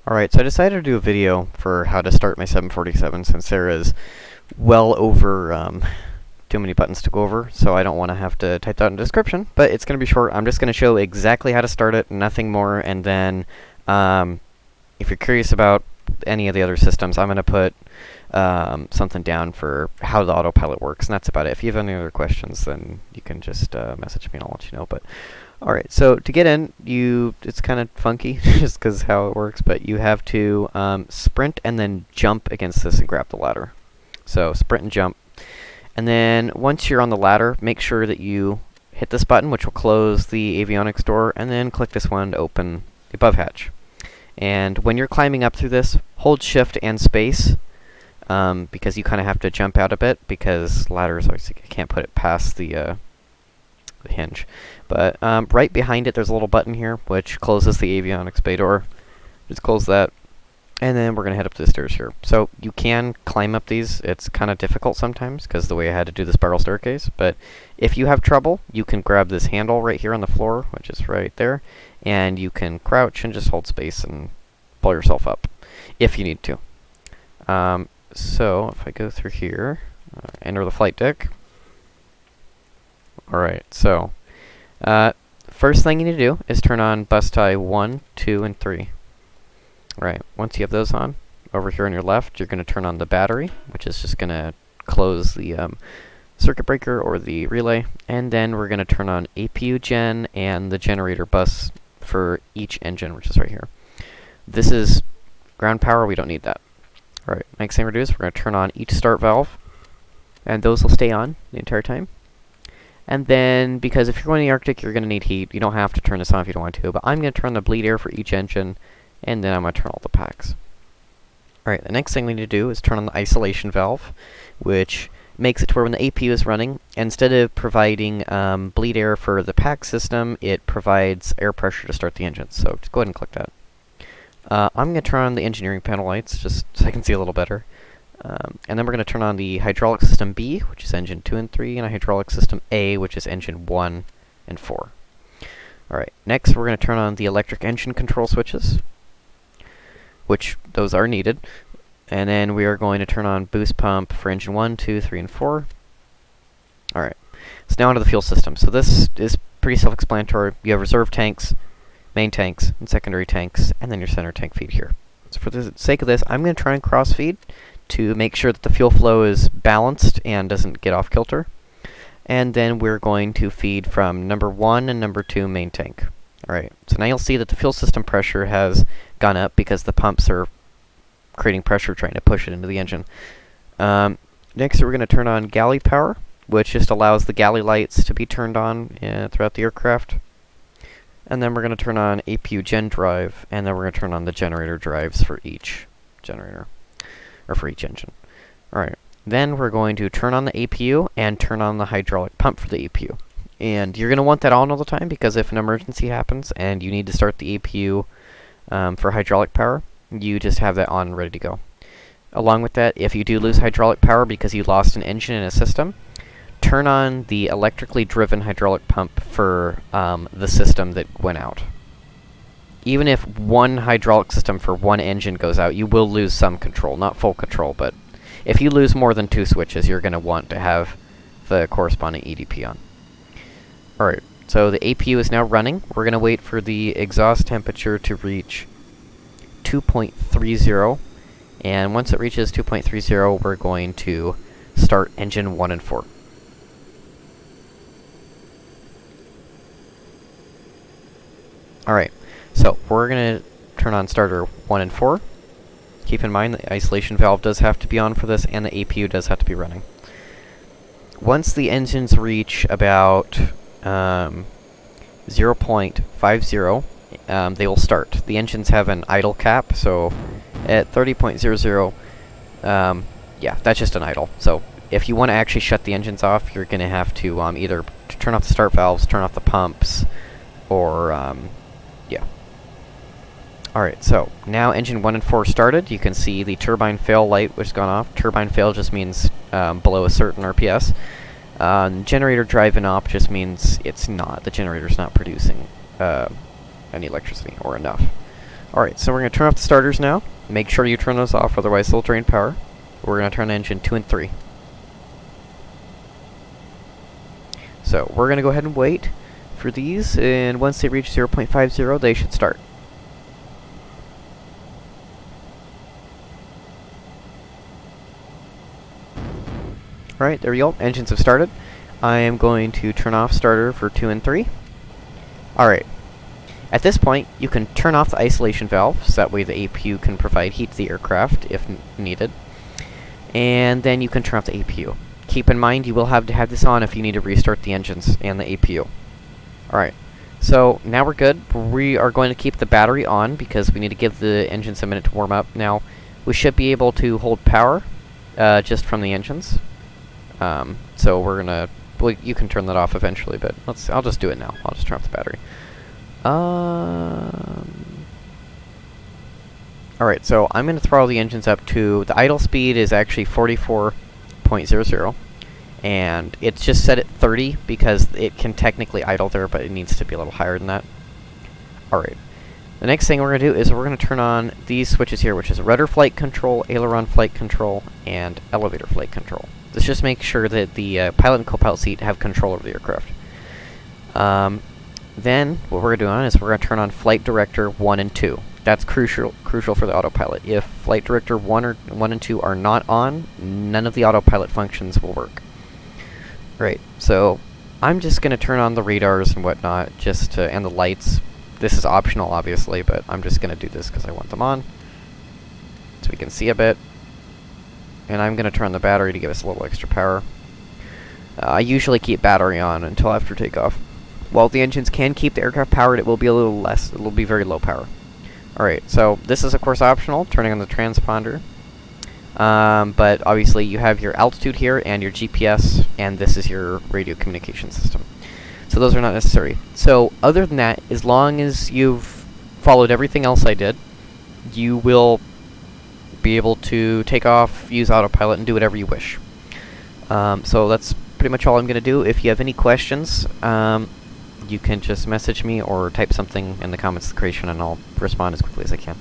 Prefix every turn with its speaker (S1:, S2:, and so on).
S1: Alright, so I decided to do a video for how to start my 747 since there is well over too many buttons to go over, so I don't want to have to type that in the description, but it's going to be short. I'm just going to show exactly how to start it, nothing more, and then if you're curious about any of the other systems, I'm going to put something down for how the autopilot works, and that's about it. If you have any other questions, then you can just message me and I'll let you know. But alright, so to get in, it's kind of funky just because how it works, but you have to sprint and then jump against this and grab the ladder. So sprint and jump. And then once you're on the ladder, make sure that you hit this button, which will close the avionics door, and then click this one to open the above hatch. And when you're climbing up through this, hold shift and space, because you kind of have to jump out a bit, because ladders, obviously, you can't put it past the hinge. But right behind it, there's a little button here, which closes the avionics bay door. Just close that. And then we're going to head up the stairs here. So you can climb up these. It's kind of difficult sometimes because the way I had to do the spiral staircase. But if you have trouble, you can grab this handle right here on the floor, which is right there. And you can crouch and just hold space and pull yourself up if you need to. So if I go through here, enter the flight deck. Alright, so first thing you need to do is turn on bus tie 1, 2, and 3. Alright, once you have those on, over here on your left, you're going to turn on the battery, which is just going to close the circuit breaker or the relay, and then we're going to turn on APU gen and the generator bus for each engine, which is right here. This is ground power, we don't need that. Alright, next thing we're going to do is we're going to turn on each start valve, and those will stay on the entire time. And then, because if you're going to the Arctic, you're going to need heat. You don't have to turn this on if you don't want to, but I'm going to turn the bleed air for each engine, and then I'm going to turn all the packs. Alright, the next thing we need to do is turn on the isolation valve, which makes it to where when the APU is running, instead of providing bleed air for the pack system, it provides air pressure to start the engine. So just go ahead and click that. I'm going to turn on the engineering panel lights, just so I can see a little better. And then we're going to turn on the hydraulic system B, which is engine 2 and 3, and a hydraulic system A, which is engine 1 and 4. Alright, next we're going to turn on the electric engine control switches, which those are needed. And then we are going to turn on boost pump for engine 1, 2, 3, and 4. Alright, so now onto the fuel system. So this is pretty self-explanatory. You have reserve tanks, main tanks, and secondary tanks, and then your center tank feed here. So for the sake of this, I'm going to try and cross-feed to make sure that the fuel flow is balanced and doesn't get off kilter. And then we're going to feed from number 1 and number 2 main tank. Alright, so now you'll see that the fuel system pressure has gone up because the pumps are creating pressure trying to push it into the engine. Next we're going to turn on galley power, which just allows the galley lights to be turned on throughout the aircraft. And then we're going to turn on APU gen drive, and then we're going to turn on the generator drives for each generator, or for each engine. Alright, then we're going to turn on the APU and turn on the hydraulic pump for the APU. And you're going to want that on all the time because if an emergency happens and you need to start the APU for hydraulic power, you just have that on ready to go. Along with that, if you do lose hydraulic power because you lost an engine in a system, turn on the electrically driven hydraulic pump for the system that went out. Even if one hydraulic system for one engine goes out, you will lose some control. Not full control, but if you lose more than 2 switches, you're going to want to have the corresponding EDP on. Alright, so the APU is now running. We're going to wait for the exhaust temperature to reach 2.30. And once it reaches 2.30, we're going to start engine 1 and 4. Alright, so we're going to turn on starter 1 and 4. Keep in mind the isolation valve does have to be on for this, and the APU does have to be running. Once the engines reach about 0.50, they will start. The engines have an idle cap, so at 30.00, yeah, that's just an idle. So if you want to actually shut the engines off, you're going to have to either turn off the start valves, turn off the pumps, or yeah. Alright, so now engine 1 and 4 started. You can see the turbine fail light which has gone off. Turbine fail just means below a certain RPS. Generator drive and op just means the generator's not producing any electricity, or enough. Alright, so we're going to turn off the starters now. Make sure you turn those off, otherwise they'll drain power. We're going to turn engine 2 and 3. So we're going to go ahead and wait for these, and once they reach 0.50, they should start. Alright, there we go. Engines have started. I am going to turn off starter for 2 and 3. Alright. At this point, you can turn off the isolation valve, so that way the APU can provide heat to the aircraft if needed. And then you can turn off the APU. Keep in mind, you will have to have this on if you need to restart the engines and the APU. Alright, so now we're good. We are going to keep the battery on because we need to give the engines a minute to warm up. Now, we should be able to hold power just from the engines. So we're gonna... Well, you can turn that off eventually, but I'll just do it now. I'll just turn off the battery. Alright, so I'm going to throttle the engines up to... The idle speed is actually 44.00. And it's just set at 30 because it can technically idle there, but it needs to be a little higher than that. Alright. The next thing we're going to do is we're going to turn on these switches here, which is rudder flight control, aileron flight control, and elevator flight control. This just makes sure that the pilot and co-pilot seat have control over the aircraft. Then, what we're going to do on is we're going to turn on Flight Director 1 and 2. That's crucial for the autopilot. If Flight Director 1 and 2 are not on, none of the autopilot functions will work. Right, so I'm just going to turn on the radars and whatnot, and the lights. This is optional, obviously, but I'm just going to do this because I want them on, so we can see a bit. And I'm going to turn the battery to give us a little extra power. I usually keep battery on until after takeoff. While the engines can keep the aircraft powered, it will be a little less. It will be very low power. Alright, so this is of course optional, turning on the transponder. But obviously you have your altitude here and your GPS, and this is your radio communication system. So those are not necessary. So other than that, as long as you've followed everything else I did, you will be able to take off, use autopilot, and do whatever you wish. So that's pretty much all I'm going to do. If you have any questions, you can just message me or type something in the comments creation, and I'll respond as quickly as I can.